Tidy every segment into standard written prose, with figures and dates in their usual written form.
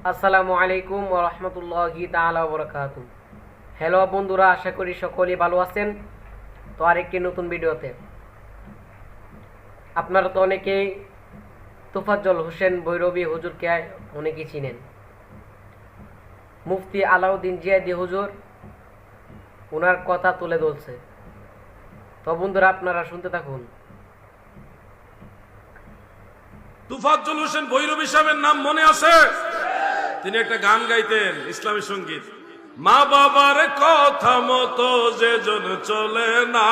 আসসালামু আলাইকুম ওয়া রাহমাতুল্লাহি তাআলা ওয়া বারাকাতুহু। হ্যালো বন্ধুরা, আশা করি সকলেই ভালো আছেন। তো আরেকটি নতুন ভিডিওতে আপনারা তো অনেকেই তোফাজ্জল হোসেন ভৈরবী হুজুরকে অনেকেই চিনেন। মুফতি আলাউদ্দিন জিয়াদি হুজুর ওনার কথা তুলে ধরছে। তো বন্ধুরা, আপনারা শুনতে থাকুন। তোফাজ্জল হোসেন ভৈরবী সাহেবের নাম মনে আছে? তিনি একটা গান গাইতেন, ইসলামী সঙ্গীত। মা বাবার কথা মতো যে জন চলে না,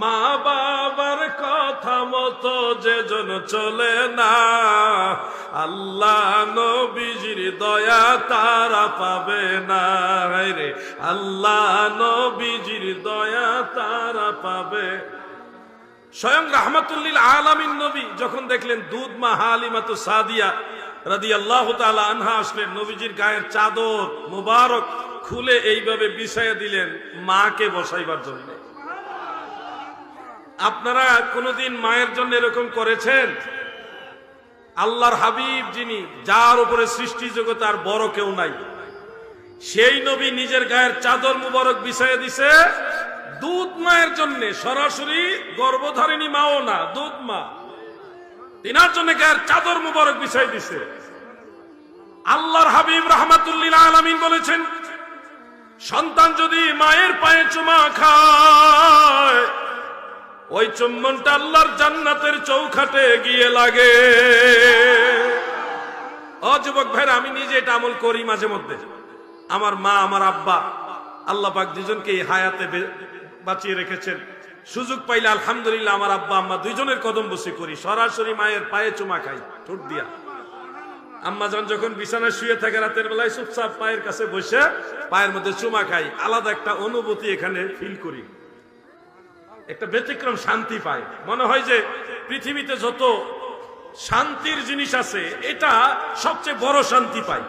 মা বাবার কথা মতো যে জন চলে না, আল্লাহ নবীজির দয়া তারা পাবে না রে, আল্লাহ নবীজির দয়া তারা পাবে। স্বয়ং রাহমাতুল্লিল আলামিন নবী যখন দেখলেন দুধ মা হালিমাতু সাদিয়া রাদিয়াল্লাহু তাআলা আনহা আসলেন, নবীজির গায়ের চাদর মুবারক খুলে এইভাবে বিছাইয়া দিলেন মাকে বসাইবার জন্য। আপনারা কোনদিন মায়ের জন্য এরকম করেছেন? আল্লাহর হাবিব যিনি, যার উপরে সৃষ্টি জগতে আর বড় কেউ নাই, সেই নবী নিজের গায়ের চাদর মুবারক বিছাইয়া দিছে দুধ মায়ের জন্য। সরাসরি গর্ভধারিণী মাও না, দুধ মা, তিনার জন্য গায়ের চাদর মুবারক বিছাই দিছে। আল্লাহর হাবিব রাহমাতুল্লিল আলামিন বলেছেন, সন্তান যদি মায়ের পায়ে চুমা খায়, ওই চুম্বনটা আল্লাহর জান্নাতের চৌখাটে গিয়ে লাগে। ও যুবক ভাইরা, আমি নিজে এটা আমল করি মাঝে মধ্যে। আমার মা, আমার আব্বা, আল্লাহ পাক দুজনকে হায়াতে বাঁচিয়ে রেখেছেন। সুযোগ পাইলে আলহামদুলিল্লাহ আমার আব্বা আম্মা দুইজনের কদম বসে করি, সরাসরি মায়ের পায়ে চুমা খাই ঠোঁট দিয়া। আম্মা যান যখন বিছানায় শুয়ে থাকে রাতের বেলায় চুপচাপ পায়ের কাছে বসে পায়ের মধ্যে চুমা খাই। আলাদা একটা অনুভূতি এখানে ফিল করি, একটা ব্যতিক্রম শান্তি পাই। মনে হয় যে পৃথিবীতে যত শান্তির জিনিস আছে, এটা সবচেয়ে বড় শান্তি পাই।